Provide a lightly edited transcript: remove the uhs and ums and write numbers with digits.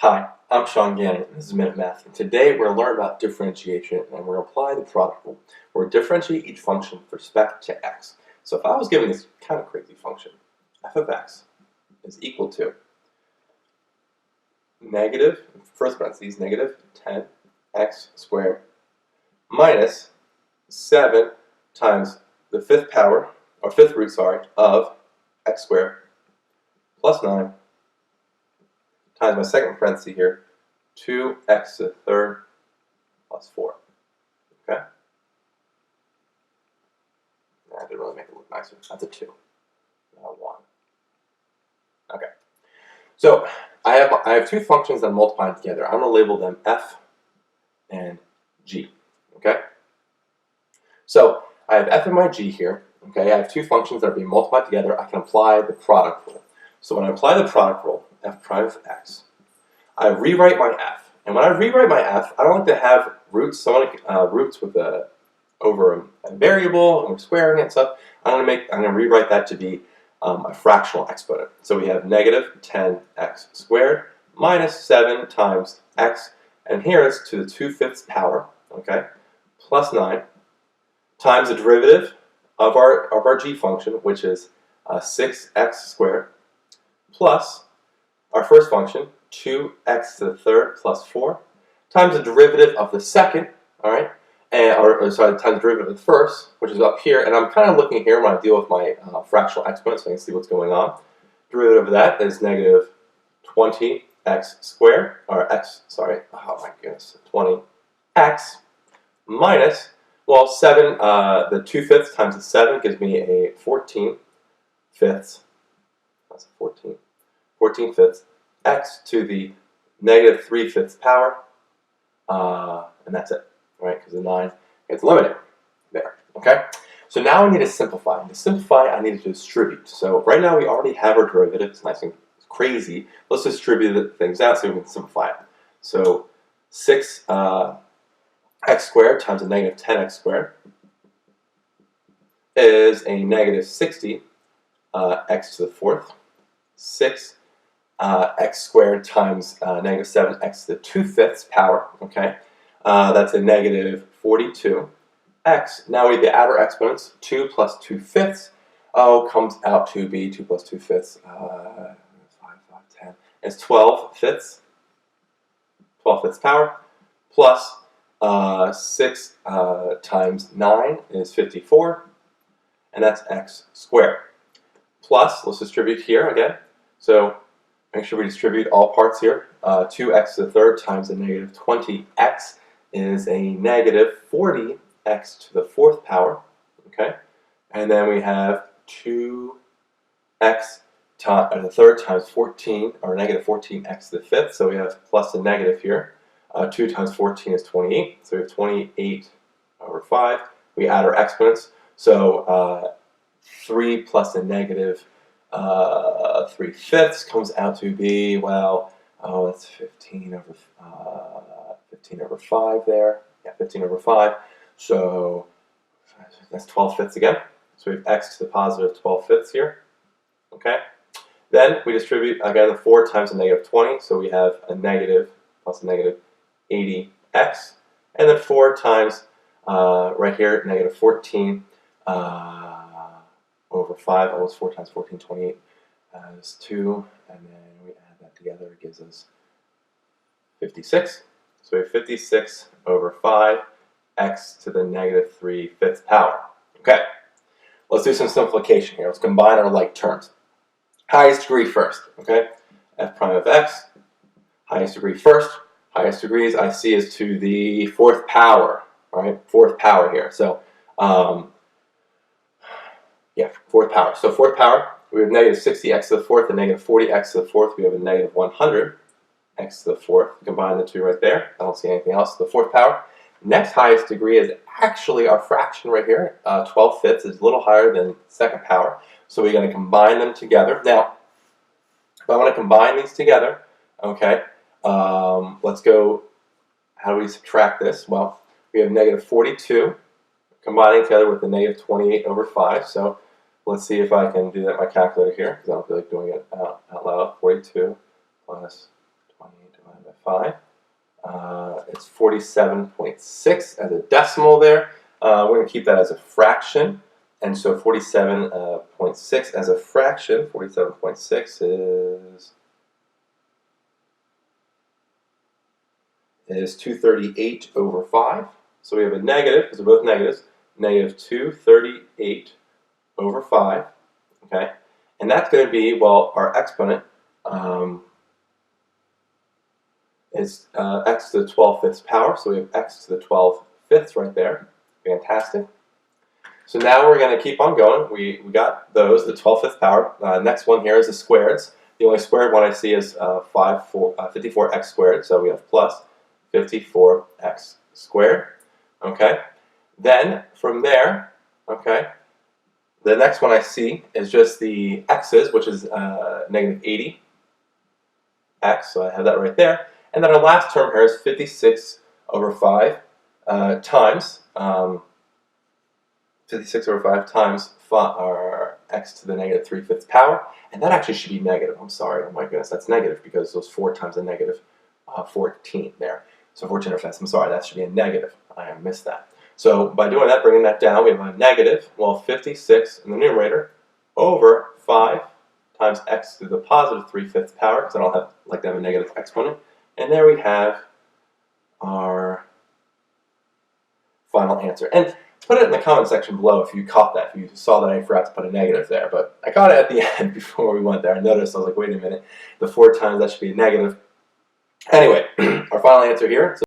Hi, I'm Sean Gannon, and this is Minute Math, and today we're going to learn about differentiation, and we're going to apply the product rule. We're going to differentiate each function with respect to x. So if I was given this kind of crazy function, f of x is equal to negative, first parentheses, negative 10x squared minus 7 times the fifth root, of x squared plus 9 times my second parenthesis here, 2x to the third plus 4. Okay? I didn't really make it look nicer. That's a 2, not a 1. Okay. So I have two functions that I'm multiplying together. I'm going to label them f and g. Okay? So I have f and my g here. Okay? I have two functions that are being multiplied together. I can apply the product rule. So when I apply the product rule, f prime of x, I rewrite my f. And when I rewrite my f, I don't like to have roots. So I want roots with over a variable, and we're squaring it and stuff. I'm going to rewrite that to be a fractional exponent. So we have negative 10x squared minus 7 times x, and here it's to the 2/5 power, okay, plus 9 times the derivative of our g function, which is 6x squared, plus our first function, 2x to the third plus 4, times the derivative of the second, all right, times the derivative of the first, which is up here, and I'm kind of looking here when I deal with my fractional exponent so I can see what's going on. Derivative of that is negative 20x squared, or x, sorry, oh my goodness, 20x minus, well, 7, the 2/5 times the 7 gives me a 14/5, that's a 14/5 x to the negative 3/5 power, and that's it, right? Because the 9 gets eliminated there, okay? So now I need to simplify. And to simplify, I need to distribute. So right now we already have our derivative. It's nice and crazy. Let's distribute things out so we can simplify it. So 6x squared times a negative 10x squared is a negative 60 x to the fourth. 6 x squared times negative 7x to the 2/5 power, okay? That's a negative 42x. Now we add our exponents. 2 plus 2/5 comes out to be 2 plus 2/5, 5, 10. It's 12/5, 12/5 power, plus 6 times 9 is 54, and that's x squared. Plus, let's distribute here again. So make sure we distribute all parts here. 2x to the third times a negative 20x is a negative 40x to the fourth power. Okay? And then we have 2x to the third times 14, or negative 14x to the fifth. So we have plus and negative here. 2 times 14 is 28. So we have 28 over 5. We add our exponents. So 3 plus a negative 3/5 comes out to be, well, that's 15 over 5 there. Yeah, 15 over 5. So that's 12/5 again. So we have x to the positive 12/5 here. Okay. Then we distribute again the 4 times a negative 20. So we have a negative plus a negative 80x. And then 4 times right here, negative 14 over 5, almost 4 times 14, 28 is 2, and then we add that together, it gives us 56. So we have 56 over 5, x to the negative 3/5 power. Okay, let's do some simplification here. Let's combine our like terms. Highest degree first, okay? F prime of x, highest degree first. Highest degrees I see is to the fourth power, all right? Fourth power here. So, yeah, fourth power. So fourth power, we have negative 60x to the fourth and negative 40x to the fourth. We have a negative 100x to the fourth. Combine the two right there. I don't see anything else. The fourth power. Next highest degree is actually our fraction right here. 12/5 is a little higher than second power. So we're going to combine them together. Now, if I want to combine these together, okay, let's go, how do we subtract this? Well, we have negative 42 combining together with the negative 28 over 5. So let's see if I can do that in my calculator here, because I don't feel like doing it out loud. 42 plus 28 5 by 5. It's 47.6 as a decimal there. We're going to keep that as a fraction. And so 47.6 as a fraction, 47.6 is 238 over 5. So we have a negative, because they're both negatives, negative 238 over 5. Okay? And that's going to be, well, our exponent is x to the 12 fifths power. So we have x to the 12 fifths right there. Fantastic. So now we're going to keep on going. We got those, the 12 fifths power. Next one here is the squareds. The only squared one I see is 54x squared. So we have plus 54x squared. Okay. Then from there, okay, the next one I see is just the x's, which is negative 80x. So I have that right there. And then our last term here is 56 over 5 times 56 over 5 times our x to the negative 3/5 power. And that actually should be negative. I'm sorry. Oh my goodness, that's negative because those 4 times a negative 14 there. So 14 over 5. I'm sorry, that should be a negative. I missed that. So by doing that, bringing that down, we have a negative, well, 56 in the numerator over 5 times x to the positive 3/5 power, because I don't like to have a negative exponent. And there we have our final answer. And put it in the comment section below if you caught that, if you saw that I forgot to put a negative there. But I caught it at the end before we went there. I noticed, I was like, wait a minute, the 4 times, that should be a negative. Anyway, our final answer here.